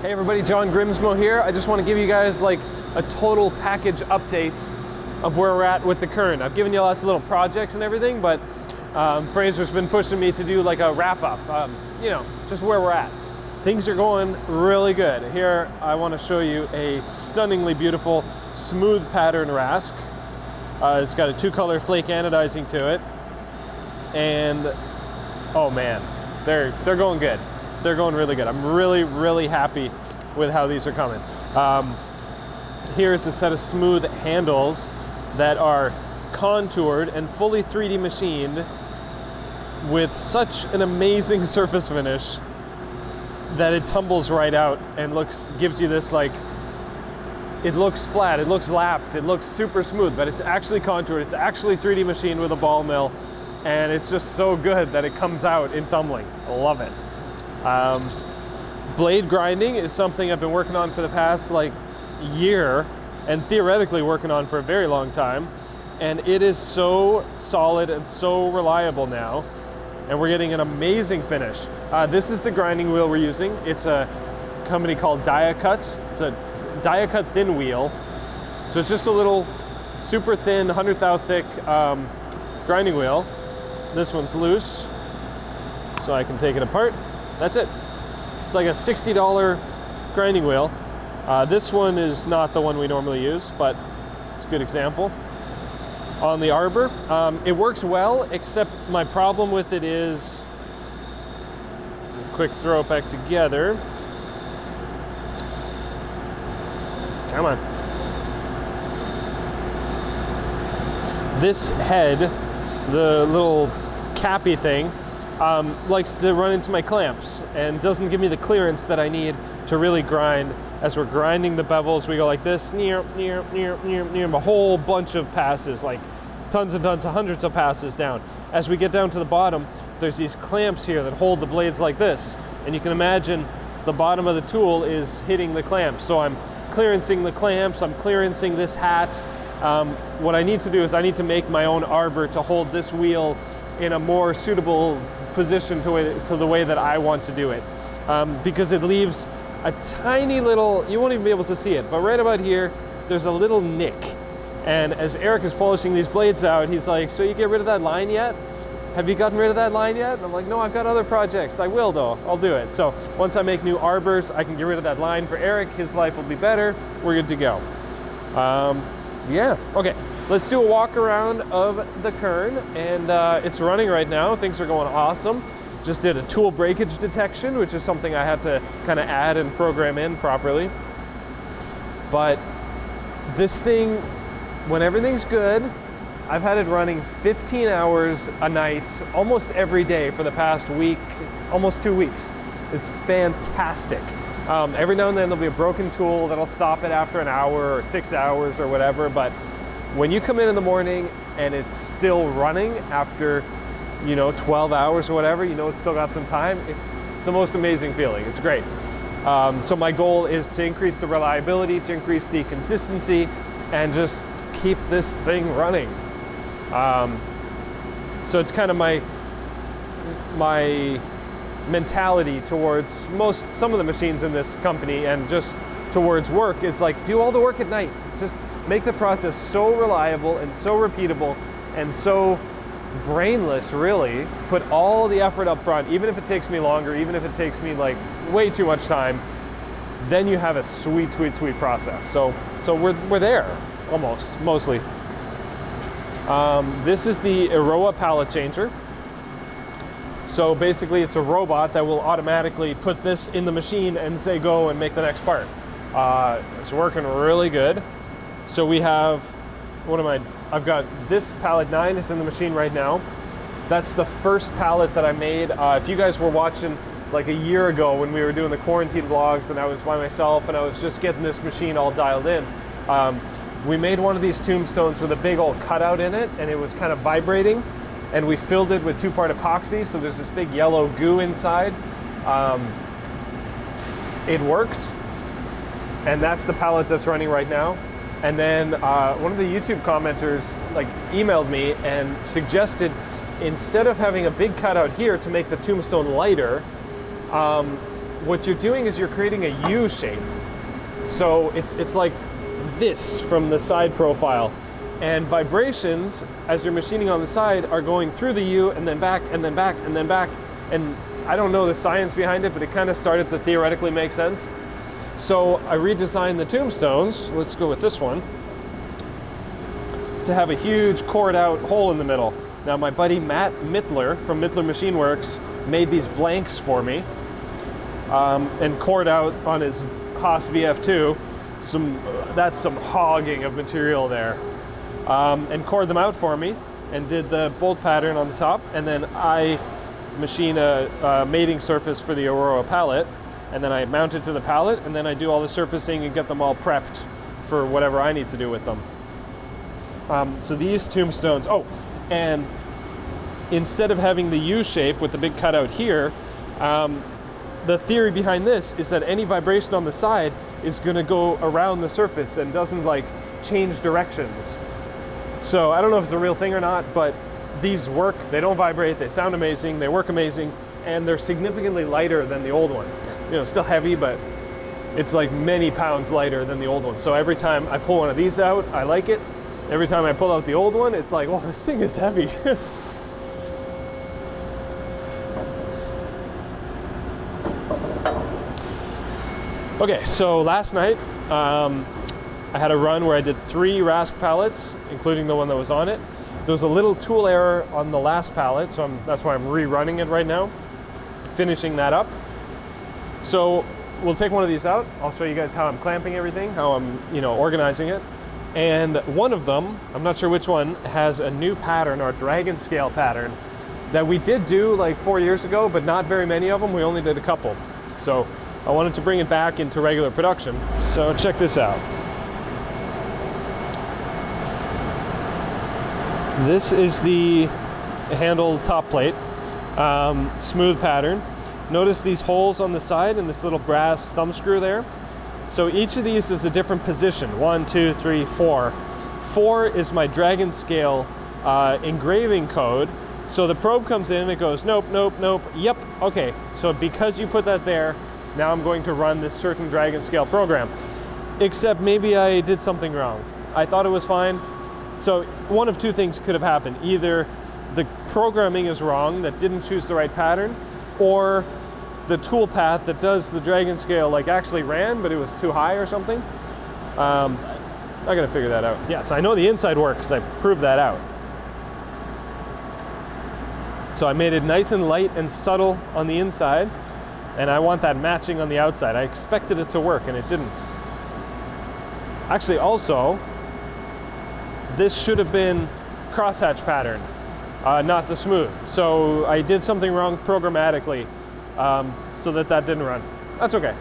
Hey everybody, John Grimsmo here. I just want to give you guys like a total package update of where we're at with the KERN. I've given you lots of little projects and everything, but Fraser's been pushing me to do like a wrap up, you know, just where we're at. Things are going really good. Here, I want to show you a stunningly beautiful smooth pattern rask. It's got a 2-color flake anodizing to it. And oh man, they're going good. They're going really good. I'm really happy with how these are coming. Here's a set of smooth handles that are contoured and fully 3D machined with such an amazing surface finish that it tumbles right out and gives you this like, it looks flat, it looks lapped, it looks super smooth, but it's actually contoured, it's actually 3D machined with a ball mill, and it's just so good that it comes out in tumbling. I love it. Blade grinding is something I've been working on for the past like year and theoretically working on for a very long time, and it is so solid and so reliable now, and we're getting an amazing finish. This is the grinding wheel we're using. It's a company called Diacut. It's a Diacut thin wheel, so it's just a little super thin 100 thou thick grinding wheel. This one's loose, so I can take it apart. That's it. It's like a $60 grinding wheel. This one is not the one we normally use, but it's a good example. On the arbor, it works well, except my problem with it is, quick throw it back together. Come on. This head, the little cappy thing, likes to run into my clamps and doesn't give me the clearance that I need to really grind. As we're grinding the bevels, we go like this, near, a whole bunch of passes, like tons and tons, hundreds of passes down. As we get down to the bottom, there's these clamps here that hold the blades like this. And you can imagine the bottom of the tool is hitting the clamps. So I'm clearancing the clamps, I'm clearancing this hat. What I need to do is I need to make my own arbor to hold this wheel in a more suitable position to the way that I want to do it. Because it leaves a tiny little, you won't even be able to see it, but right about here, there's a little nick. And as Eric is polishing these blades out, he's like, so you get rid of that line yet? Have you gotten rid of that line yet? And I'm like, no, I've got other projects. I will though, I'll do it. So once I make new arbors, I can get rid of that line for Eric. His life will be better. We're good to go. Yeah, okay. Let's do a walk around of the KERN, and it's running right now. Things are going awesome. Just did a tool breakage detection, which is something I had to kind of add and program in properly. But this thing, when everything's good, I've had it running 15 hours a night, almost every day for the past week, almost 2 weeks. It's fantastic. Every now and then there'll be a broken tool that'll stop it after an hour or 6 hours or whatever, but when you come in the morning and it's still running after, 12 hours or whatever, it's still got some time, it's the most amazing feeling. It's great. So my goal is to increase the reliability, to increase the consistency, and just keep this thing running. So it's kind of my mentality towards some of the machines in this company, and just towards work, is like, do all the work at night. Just make the process so reliable and so repeatable and so brainless, really. Put all the effort up front, even if it takes me longer, even if it takes me like way too much time, then you have a sweet process. So we're there, mostly. This is the Eroa pallet changer. So basically it's a robot that will automatically put this in the machine and say go and make the next part. It's working really good. So we have, I've got this pallet 9 is in the machine right now. That's the first pallet that I made. If you guys were watching like a year ago when we were doing the quarantine vlogs and I was by myself and I was just getting this machine all dialed in, we made one of these tombstones with a big old cutout in it, and it was kind of vibrating, and we filled it with 2-part epoxy, so there's this big yellow goo inside. It worked, and that's the pallet that's running right now. And then one of the YouTube commenters emailed me and suggested, instead of having a big cutout here to make the tombstone lighter, what you're doing is you're creating a U shape. So it's like this from the side profile. And vibrations, as you're machining on the side, are going through the U and then back and then back and then back. And I don't know the science behind it, but it kind of started to theoretically make sense. So I redesigned the tombstones, let's go with this one, to have a huge cored out hole in the middle. Now my buddy Matt Mittler from Mittler Machine Works made these blanks for me and cored out on his Haas VF2. That's some hogging of material there. And cored them out for me and did the bolt pattern on the top, and then I machine a mating surface for the Eroa pallet, and then I mount it to the pallet, and then I do all the surfacing and get them all prepped for whatever I need to do with them. So these tombstones, oh, and instead of having the U shape with the big cutout here, the theory behind this is that any vibration on the side is going to go around the surface and doesn't like change directions. So I don't know if it's a real thing or not, but these work. They don't vibrate, they sound amazing, they work amazing, and they're significantly lighter than the old one. You know, still heavy, but it's like many pounds lighter than the old one. So every time I pull one of these out, I like it. Every time I pull out the old one, it's like, oh, this thing is heavy. Okay, so last night, I had a run where I did 3 Rask pallets, including the one that was on it. There was a little tool error on the last pallet, so that's why I'm rerunning it right now, finishing that up. So we'll take one of these out. I'll show you guys how I'm clamping everything, how I'm, organizing it. And one of them, I'm not sure which one, has a new pattern, our dragon scale pattern, that we did do like 4 years ago, but not very many of them. We only did a couple. So I wanted to bring it back into regular production. So check this out. This is the handle top plate, smooth pattern. Notice these holes on the side and this little brass thumb screw there. So each of these is a different position. 1, 2, 3, 4. 4 is my dragon scale engraving code. So the probe comes in and it goes, nope, nope, nope, yep, okay. So because you put that there, now I'm going to run this certain dragon scale program. Except maybe I did something wrong. I thought it was fine. So one of two things could have happened. Either the programming is wrong, that didn't choose the right pattern, or the tool path that does the dragon scale like actually ran, but it was too high or something. I gotta figure that out. Yes, I know the inside works, I proved that out. So I made it nice and light and subtle on the inside, and I want that matching on the outside. I expected it to work and it didn't. Actually, also, this should have been crosshatch pattern, not the smooth. So I did something wrong programmatically, so that didn't run. That's okay.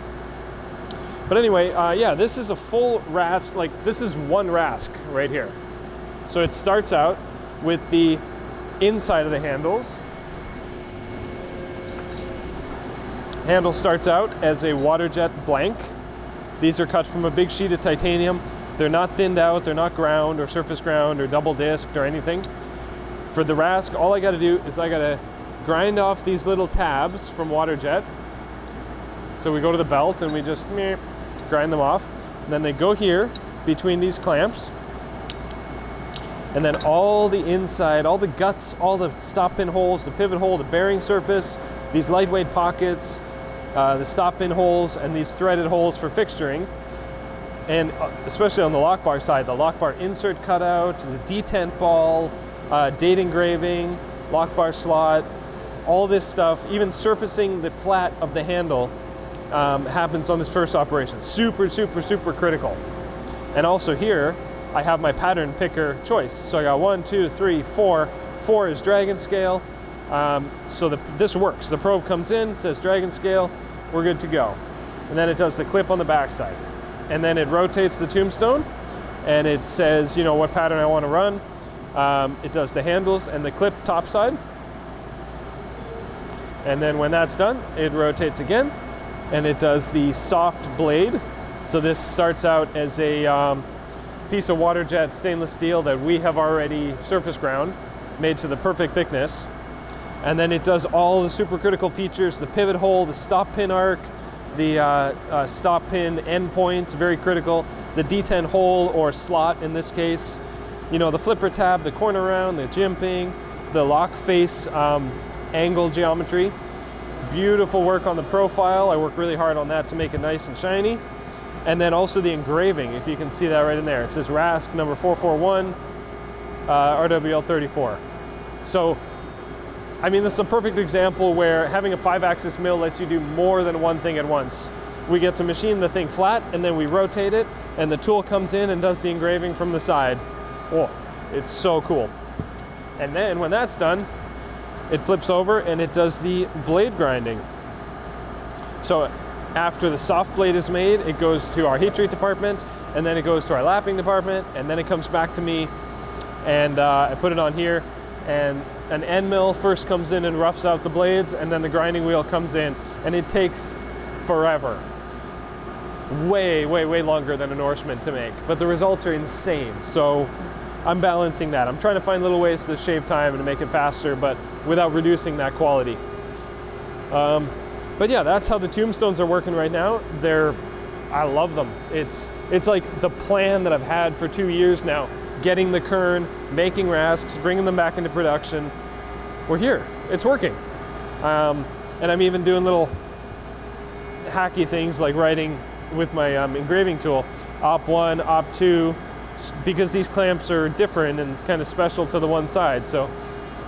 But anyway, yeah, this is a full Rask, like this is one Rask right here. So it starts out with the inside of the handles. Handle starts out as a water jet blank. These are cut from a big sheet of titanium. They're not thinned out, they're not ground or surface ground or double disked or anything. For the Rask, all I gotta do is I gotta grind off these little tabs from water jet. So we go to the belt and we just grind them off. And then they go here between these clamps. And then all the inside, all the guts, all the stop pin holes, the pivot hole, the bearing surface, these lightweight pockets, the stop pin holes, and these threaded holes for fixturing. And especially on the lock bar side, the lock bar insert cutout, the detent ball, date engraving, lock bar slot, all this stuff, even surfacing the flat of the handle happens on this first operation. Super, super, super critical. And also here, I have my pattern picker choice. So I got 1, 2, 3, 4. 4 is dragon scale. So this works. The probe comes in, it says dragon scale, we're good to go. And then it does the clip on the back side. And then it rotates the tombstone and it says, what pattern I want to run. It does the handles and the clip top side. And then when that's done, it rotates again and it does the soft blade. So this starts out as a piece of water jet stainless steel that we have already surface ground, made to the perfect thickness. And then it does all the supercritical features, the pivot hole, the stop pin arc, the stop pin endpoints, very critical. The D10 hole or slot in this case. You know, the flipper tab, the corner round, the jimping, the lock face angle geometry. Beautiful work on the profile. I work really hard on that to make it nice and shiny. And then also the engraving, if you can see that right in there. It says RASC number 441, RWL34. So, I mean, this is a perfect example where having a 5-axis mill lets you do more than one thing at once. We get to machine the thing flat, and then we rotate it, and the tool comes in and does the engraving from the side. Oh, it's so cool. And then when that's done, it flips over and it does the blade grinding. So after the soft blade is made, it goes to our heat treat department, and then it goes to our lapping department, and then it comes back to me, and I put it on here, and an end mill first comes in and roughs out the blades, and then the grinding wheel comes in, and it takes forever. Way, way, way longer than a Norseman to make, but the results are insane. So I'm balancing that. I'm trying to find little ways to shave time and to make it faster, but without reducing that quality. But yeah, that's how the tombstones are working right now. I love them. It's like the plan that I've had for 2 years now. Getting the KERN, making rasks, bringing them back into production. We're here. It's working. And I'm even doing little hacky things like writing with my engraving tool, Op1, Op2, because these clamps are different and kind of special to the one side. So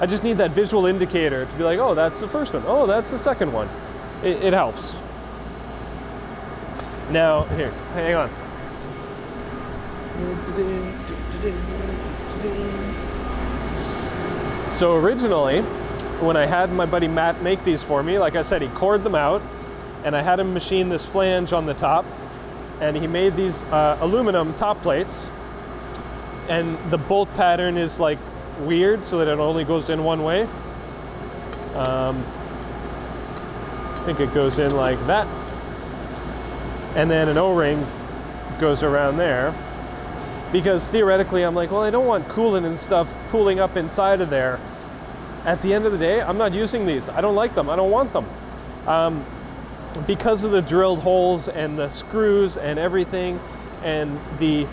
I just need that visual indicator to be like, oh, that's the first one. Oh, that's the second one. It helps. Now, here, hang on. So originally, when I had my buddy Matt make these for me, like I said, he cored them out, and I had him machine this flange on the top, and he made these aluminum top plates, and the bolt pattern is like weird so that it only goes in one way. I think it goes in like that, and then an O-ring goes around there, because theoretically I'm like, well, I don't want coolant and stuff pooling up inside of there. At the end of the day, I'm not using these. I don't like them. I don't want them. Because of the drilled holes and the screws and everything, and the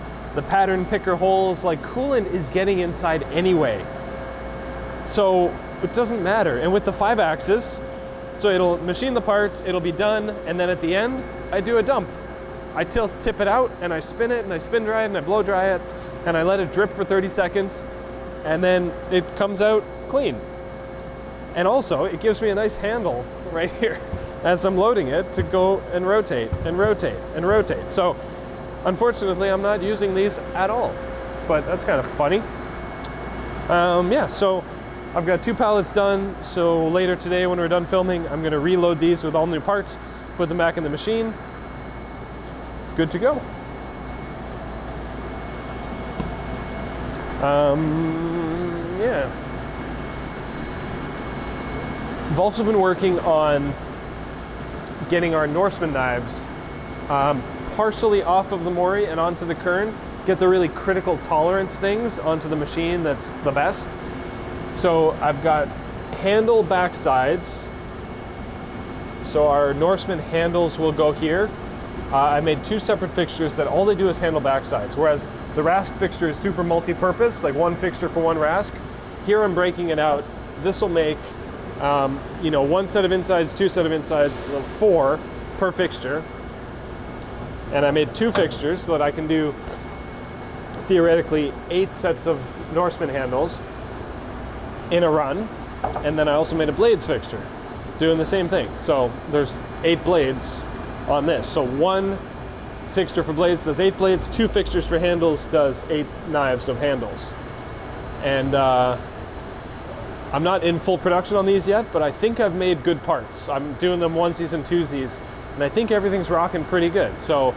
pattern picker holes, like, coolant is getting inside anyway. So it doesn't matter. And with the 5-axis, so it'll machine the parts, it'll be done, and then at the end, I do a dump. I tip it out, and I spin it, and I spin dry it, and I blow dry it, and I let it drip for 30 seconds, and then it comes out clean. And also, it gives me a nice handle right here as I'm loading it to go and rotate and rotate and rotate. So unfortunately, I'm not using these at all, but that's kind of funny. Yeah, so I've got 2 pallets done. So later today, when we're done filming, I'm gonna reload these with all new parts, put them back in the machine. Good to go. Yeah. I've also been working on getting our Norseman knives partially off of the Mori and onto the KERN, get the really critical tolerance things onto the machine that's the best. So I've got handle back sides. So our Norseman handles will go here. I made 2 separate fixtures that all they do is handle back sides, whereas the RASC fixture is super multi-purpose, like one fixture for one RASC. Here I'm breaking it out. This will make 1 set of insides, 2 set of insides, 4 per fixture. And I made 2 fixtures so that I can do theoretically 8 sets of Norseman handles in a run. And then I also made a blades fixture doing the same thing. So there's 8 blades on this. So 1 fixture for blades does 8 blades, 2 fixtures for handles does 8 knives of handles. And I'm not in full production on these yet, but I think I've made good parts. I'm doing them onesies and twosies, and I think everything's rocking pretty good. So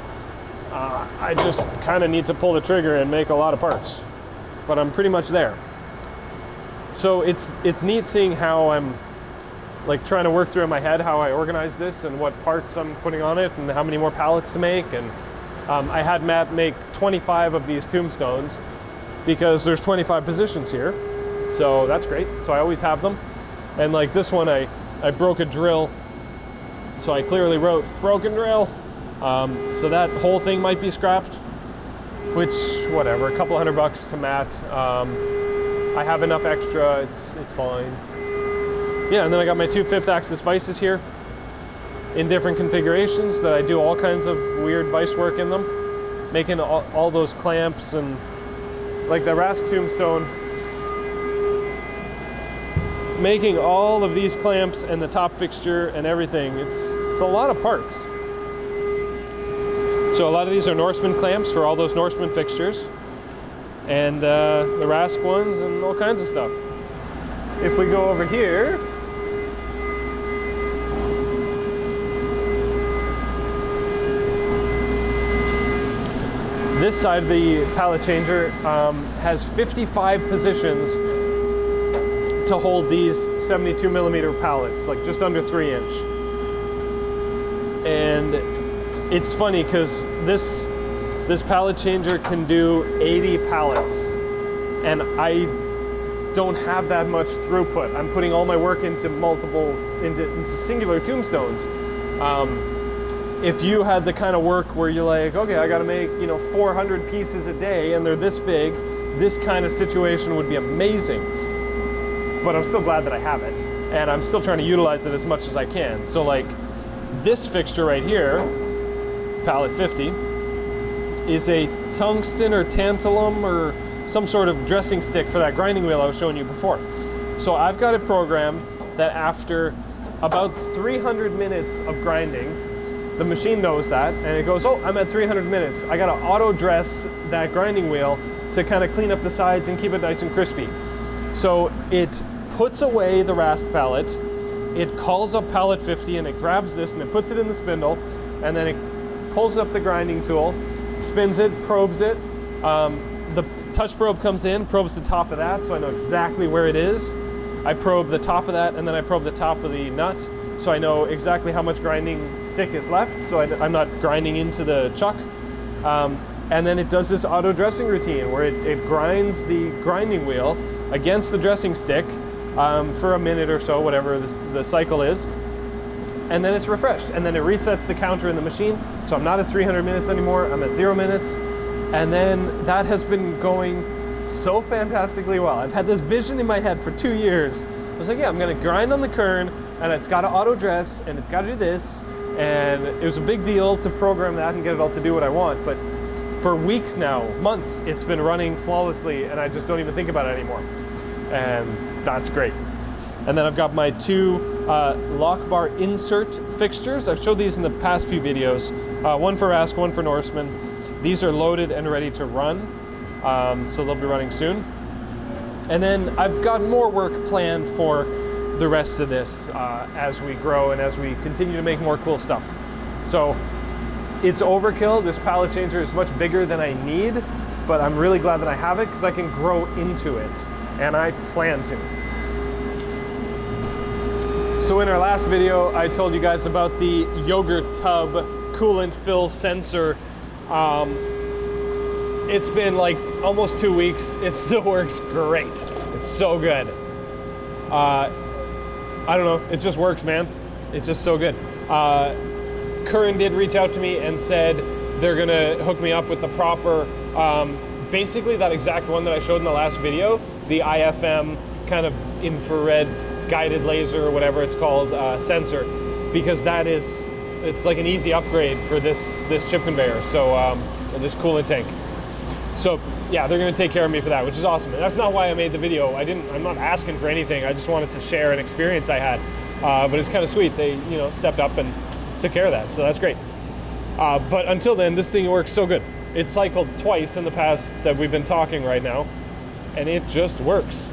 I just kind of need to pull the trigger and make a lot of parts, but I'm pretty much there. So it's neat seeing how I'm like trying to work through in my head how I organize this and what parts I'm putting on it and how many more pallets to make. And I had Matt make 25 of these tombstones because there's 25 positions here. So that's great. So I always have them. And like this one, I broke a drill So I clearly wrote broken drill. So that whole thing might be scrapped, which, whatever, a couple $100 to Matt. I have enough extra, it's fine. Yeah, and then I got my two 5th axis vices here in different configurations that I do all kinds of weird vice work in them, making all those clamps and like the Rask tombstone, making all of these clamps and the top fixture and everything. It's a lot of parts. So a lot of these are Norseman clamps for all those Norseman fixtures, and the Rask ones and all kinds of stuff. If we go over here, this side of the pallet changer has 55 positions to hold these 72 millimeter pallets, like just under 3 inch. And it's funny because this pallet changer can do 80 pallets, and I don't have that much throughput. I'm putting all my work into into singular tombstones. If you had the kind of work where you're like, okay, I got to make 400 pieces a day, and they're this big, this kind of situation would be amazing. But I'm still glad that I have it, and I'm still trying to utilize it as much as I can. So like this fixture right here, pallet 50, is a tungsten or tantalum or some sort of dressing stick for that grinding wheel I was showing you before. So I've got it programmed that after about 300 minutes of grinding, the machine knows that, and it goes, oh, I'm at 300 minutes. I gotta auto dress that grinding wheel to kind of clean up the sides and keep it nice and crispy. So it puts away the Rask pallet, it calls up pallet 50, and it grabs this and it puts it in the spindle, and then it pulls up the grinding tool, spins it, probes it. The touch probe comes in, probes the top of that, so I know exactly where it is. I probe the top of that, and then I probe the top of the nut, so I know exactly how much grinding stick is left, so I'm not grinding into the chuck. And then it does this auto dressing routine where it grinds the grinding wheel against the dressing stick for a minute or so, whatever the cycle is, and then it's refreshed, and then it resets the counter in the machine, so I'm not at 300 minutes anymore, I'm at 0 minutes, and then that has been going so fantastically well. I've had this vision in my head for 2 years. I was like, yeah, I'm gonna grind on the KERN, and it's gotta auto dress, and it's gotta do this, and it was a big deal to program that and get it all to do what I want, but for weeks now, months, it's been running flawlessly, and I just don't even think about it anymore. And that's great. And then I've got my two lock bar insert fixtures. I've showed these in the past few videos. One for Rask, one for Norseman. These are loaded and ready to run, so they'll be running soon. And then I've got more work planned for the rest of this as we grow and as we continue to make more cool stuff. So it's overkill. This pallet changer is much bigger than I need, but I'm really glad that I have it because I can grow into it, and I plan to. So in our last video, I told you guys about the yogurt tub coolant fill sensor. It's been like almost 2 weeks. It still works great. It's so good. I don't know, it just works, man. It's just so good. KERN did reach out to me and said they're gonna hook me up with the proper, basically that exact one that I showed in the last video, the IFM kind of infrared guided laser or whatever it's called sensor, because it's like an easy upgrade for this chip conveyor, so this coolant tank. So yeah, they're gonna take care of me for that, which is awesome. And that's not why I made the video. I'm not asking for anything. I just wanted to share an experience I had. But it's kind of sweet. They stepped up and took care of that, so that's great. But until then, this thing works so good. It's cycled twice in the past that we've been talking right now, and it just works.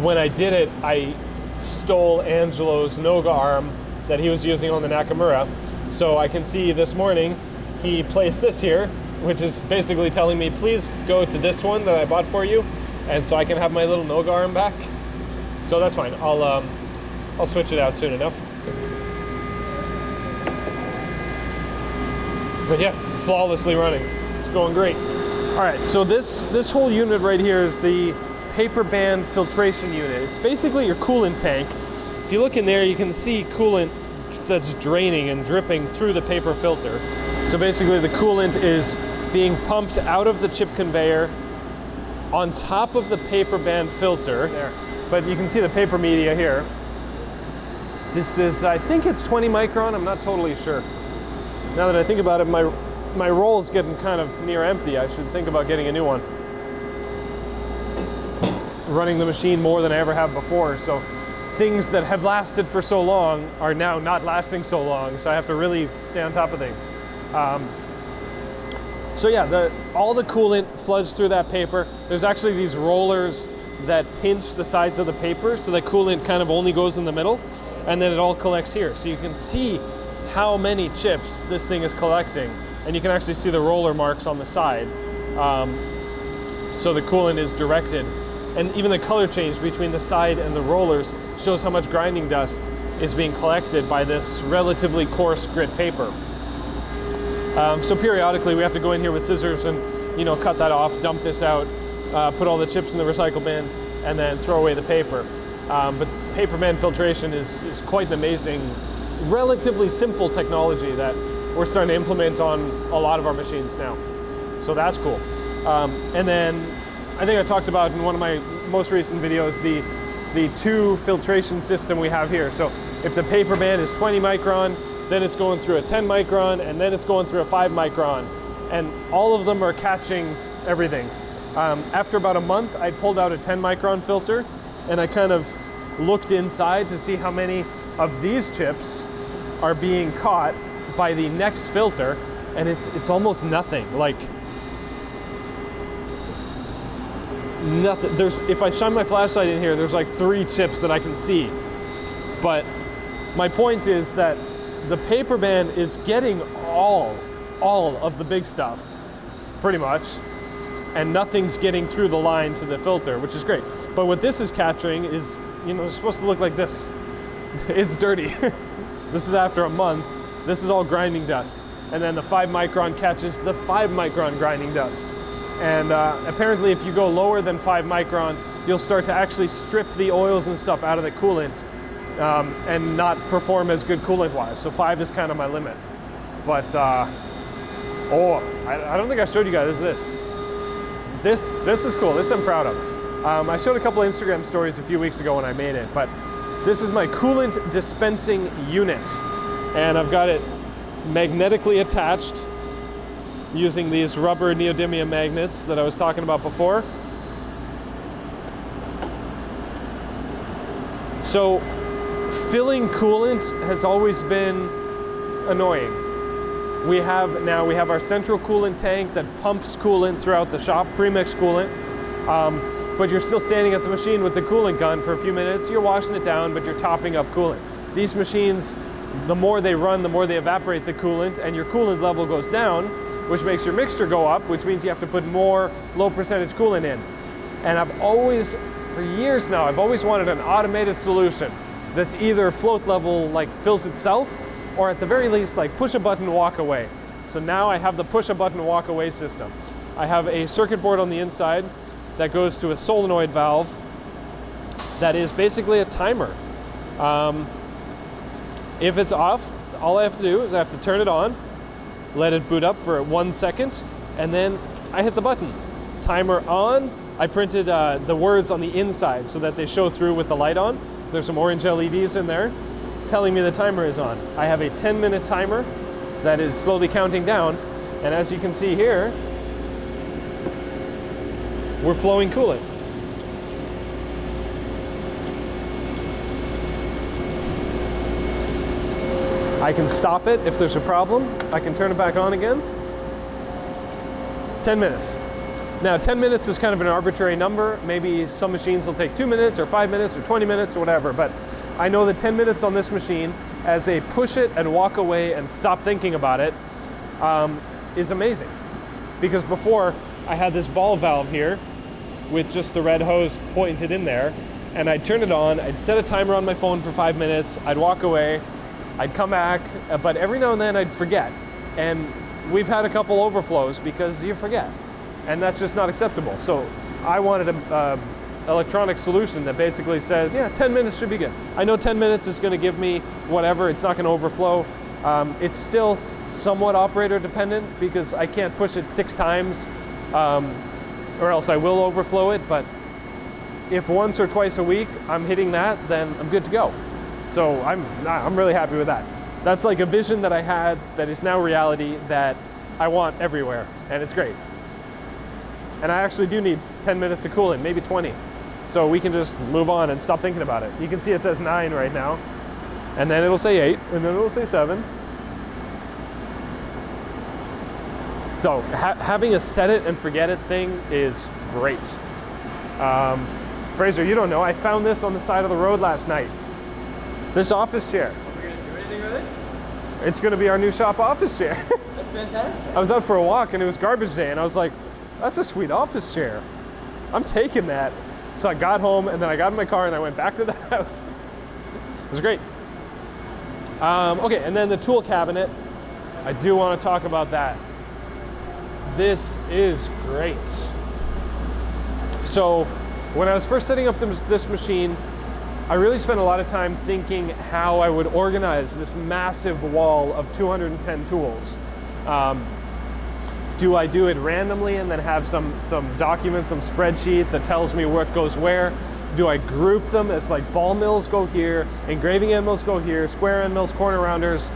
When I did it, I stole Angelo's Noga arm that he was using on the Nakamura. So I can see this morning, he placed this here, which is basically telling me, please go to this one that I bought for you, and so I can have my little Noga arm back. So that's fine. I'll switch it out soon enough. But yeah, flawlessly running. It's going great. All right, so this whole unit right here is the paper band filtration unit. It's basically your coolant tank, if you look in there, you can see coolant that's draining and dripping through the paper filter. So basically the coolant is being pumped out of the chip conveyor on top of the paper band filter. There. But you can see the paper media here. This is, I think it's 20 micron, I'm not totally sure. Now that I think about it, my roll's getting kind of near empty. I should think about getting a new one. Running the machine more than I ever have before, so things that have lasted for so long are now not lasting so long, so I have to really stay on top of things. So yeah, all the coolant floods through that paper. There's actually these rollers that pinch the sides of the paper so that coolant kind of only goes in the middle, and then it all collects here. So you can see how many chips this thing is collecting, and you can actually see the roller marks on the side. So the coolant is directed. And even the color change between the side and the rollers shows how much grinding dust is being collected by this relatively coarse grit paper. So periodically we have to go in here with scissors and cut that off, dump this out, put all the chips in the recycle bin, and then throw away the paper. But paper band filtration is quite an amazing, relatively simple technology that we're starting to implement on a lot of our machines now. So that's cool. And then I think I talked about in one of my most recent videos the two filtration system we have here. So if the paper band is 20 micron, then it's going through a 10 micron, and then it's going through a 5 micron. And all of them are catching everything. After about a month, I pulled out a 10 micron filter, and I kind of looked inside to see how many of these chips are being caught by the next filter, and it's almost nothing. Like, nothing. If I shine my flashlight in here, there's like 3 chips that I can see. But my point is that the paper band is getting all of the big stuff, pretty much, and nothing's getting through the line to the filter, which is great. But what this is capturing is, it's supposed to look like this. It's dirty. This is after a month. This is all grinding dust. And then the 5 micron catches the 5 micron grinding dust. And apparently if you go lower than 5 micron, you'll start to actually strip the oils and stuff out of the coolant and not perform as good coolant-wise. So 5 is kind of my limit. But, I don't think I showed you guys this. This is cool. This I'm proud of. I showed a couple of Instagram stories a few weeks ago when I made it, but this is my coolant dispensing unit. And I've got it magnetically attached using these rubber neodymium magnets that I was talking about before. So filling coolant has always been annoying. We have our central coolant tank that pumps coolant throughout the shop, pre-mixed coolant, but you're still standing at the machine with the coolant gun for a few minutes. You're washing it down, but you're topping up coolant. These machines, the more they run, the more they evaporate the coolant, and your coolant level goes down, which makes your mixture go up, which means you have to put more low percentage coolant in. And I've always, for years now, I've always wanted an automated solution that's either float level, like fills itself, or at the very least, like push a button, walk away. So now I have the push a button, walk away system. I have a circuit board on the inside that goes to a solenoid valve that is basically a timer. If it's off, all I have to do is I have to turn it on, let it boot up for 1 second, and then I hit the button. Timer on. I printed the words on the inside so that they show through with the light on. There's some orange LEDs in there telling me the timer is on. I have a 10-minute timer that is slowly counting down, and as you can see here, we're flowing coolant. I can stop it if there's a problem. I can turn it back on again. 10 minutes. Now 10 minutes is kind of an arbitrary number. Maybe some machines will take 2 minutes or 5 minutes or 20 minutes or whatever, but I know that 10 minutes on this machine as a push it and walk away and stop thinking about it is amazing. Because before I had this ball valve here with just the red hose pointed in there, and I'd turn it on, I'd set a timer on my phone for 5 minutes, I'd walk away, I'd come back, but every now and then I'd forget. And we've had a couple overflows because you forget. And that's just not acceptable. So I wanted electronic solution that basically says, yeah, 10 minutes should be good. I know 10 minutes is going to give me whatever. It's not going to overflow. It's still somewhat operator dependent because I can't push it 6 times or else I will overflow it. But if once or twice a week I'm hitting that, then I'm good to go. So I'm really happy with that. That's like a vision that I had that is now reality that I want everywhere, and it's great. And I actually do need 10 minutes of coolant, maybe 20. So we can just move on and stop thinking about it. You can see it says 9 right now, and then it'll say 8, and then it'll say 7. So having a set it and forget it thing is great. Fraser, you don't know, I found this on the side of the road last night. This office chair. We're gonna do anything with it? It's gonna be our new shop office chair. That's fantastic. I was out for a walk and it was garbage day and I was like, that's a sweet office chair. I'm taking that. So I got home and then I got in my car and I went back to the house. It was great. Okay, and then the tool cabinet. I do want to talk about that. This is great. So when I was first setting up this machine, I really spent a lot of time thinking how I would organize this massive wall of 210 tools. Do I do it randomly and then have some document, some spreadsheet that tells me what goes where? Do I group them as like ball mills go here, engraving end mills go here, square end mills, corner rounders,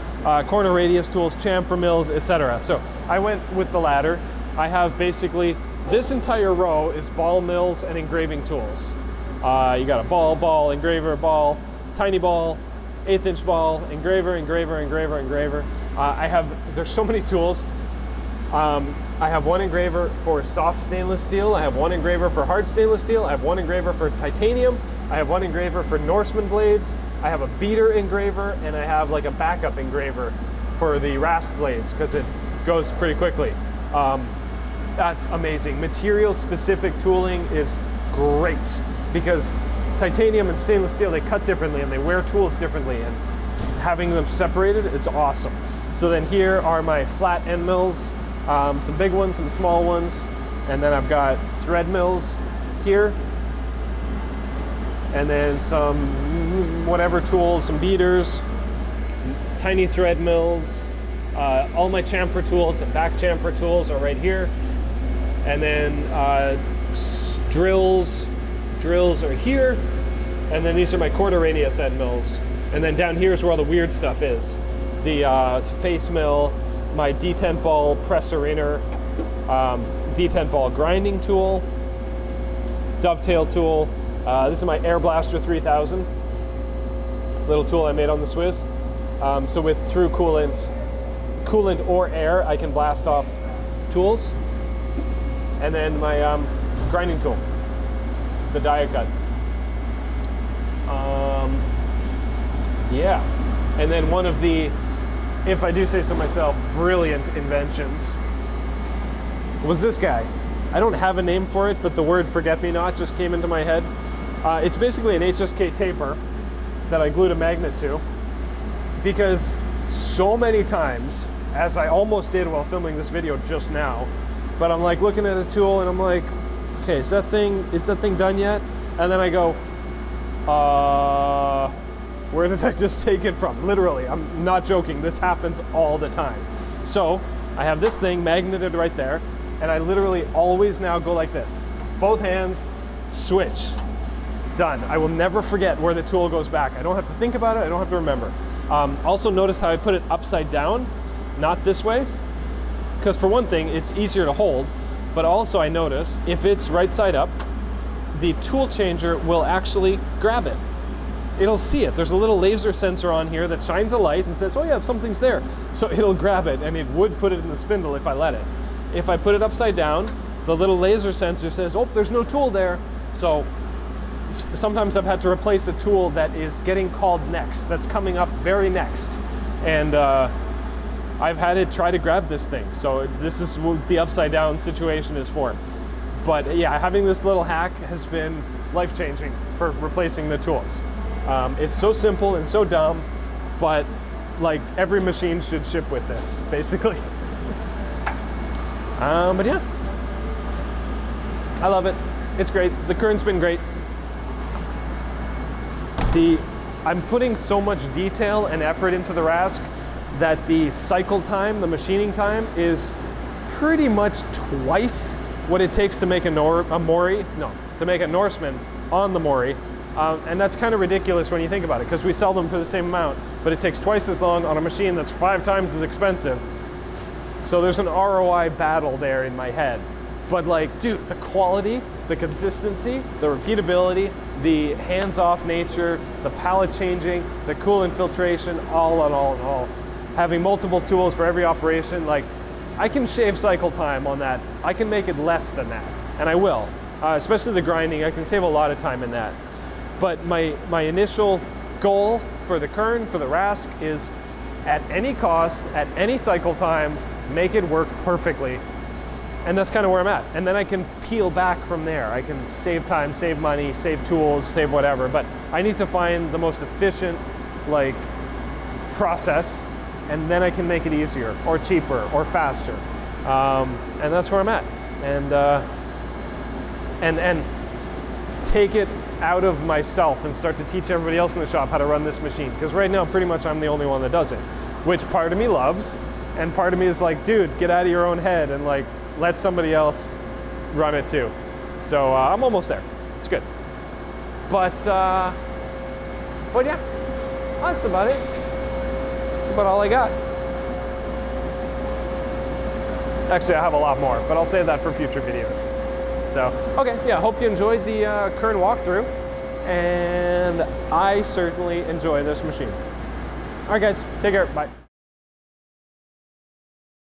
corner radius tools, chamfer mills, etc. So I went with the latter. I have basically this entire row is ball mills and engraving tools. You got a ball, engraver, ball, tiny ball, 1/8 inch ball, engraver, engraver. There's so many tools. I have one engraver for soft stainless steel. I have one engraver for hard stainless steel. I have one engraver for titanium. I have one engraver for Norseman blades. I have a beater engraver, and I have like a backup engraver for the rasp blades because it goes pretty quickly. That's amazing. Material specific tooling is great because titanium and stainless steel, they cut differently and they wear tools differently, and having them separated is awesome. So then here are my flat end mills, some big ones, some small ones, and then I've got thread mills here, and then some whatever tools, some beaters, tiny thread mills, all my chamfer tools and back chamfer tools are right here, and then drills are here, and then these are my quarter radius end mills, and then down here is where all the weird stuff is. The face mill, my detent ball presser inner, detent ball grinding tool, dovetail tool. This is my Air Blaster 3000, little tool I made on the Swiss. So through coolant or air, I can blast off tools. And then my grinding tool, the die cut. Yeah, and then one of the, if I do say so myself, brilliant inventions was this guy. I don't have a name for it, but the word forget-me-not just came into my head. It's basically an HSK taper that I glued a magnet to, because so many times, as I almost did while filming this video just now, but I'm like looking at a tool and I'm like, okay, is that thing done yet? And then I go, where did I just take it from? Literally, I'm not joking, this happens all the time. So I have this thing magneted right there, and I literally always now go like this. Both hands, switch, done. I will never forget where the tool goes back. I don't have to think about it, I don't have to remember. Also notice how I put it upside down, not this way, because for one thing, it's easier to hold, but also I noticed if it's right side up, the tool changer will actually grab it. It'll see it. There's a little laser sensor on here that shines a light and says, oh yeah, something's there. So it'll grab it, and it would put it in the spindle if I let it. If I put it upside down, the little laser sensor says, oh, there's no tool there. So sometimes I've had to replace a tool that is getting called next, that's coming up very next. And I've had it try to grab this thing. So this is what the upside down situation is for. But yeah, having this little hack has been life-changing for replacing the tools. It's so simple and so dumb, but like every machine should ship with this, basically. But yeah, I love it. It's great. The KERN's been great. I'm putting so much detail and effort into the Rask that the cycle time, the machining time, is pretty much twice what it takes to make to make a Norseman on the Mori. And that's kind of ridiculous when you think about it, because we sell them for the same amount, but it takes twice as long on a machine that's 5 times as expensive. So there's an ROI battle there in my head. But like, dude, the quality, the consistency, the repeatability, the hands-off nature, the pallet changing, the coolant filtration, all in all. Having multiple tools for every operation, like, I can shave cycle time on that. I can make it less than that, and I will. Especially the grinding, I can save a lot of time in that. But my initial goal for the KERN, for the Rask, is at any cost, at any cycle time, make it work perfectly. And that's kind of where I'm at. And then I can peel back from there. I can save time, save money, save tools, save whatever. But I need to find the most efficient, like, process, and then I can make it easier or cheaper or faster. And that's where I'm at. And take it out of myself and start to teach everybody else in the shop how to run this machine. Because right now, pretty much I'm the only one that does it, which part of me loves, and part of me is like, dude, get out of your own head and like, let somebody else run it too. So I'm almost there. It's good. But yeah, that's about it. That's about all I got. Actually, I have a lot more, but I'll save that for future videos. So, okay, yeah, hope you enjoyed the KERN walkthrough, and I certainly enjoy this machine. All right, guys, take care, bye.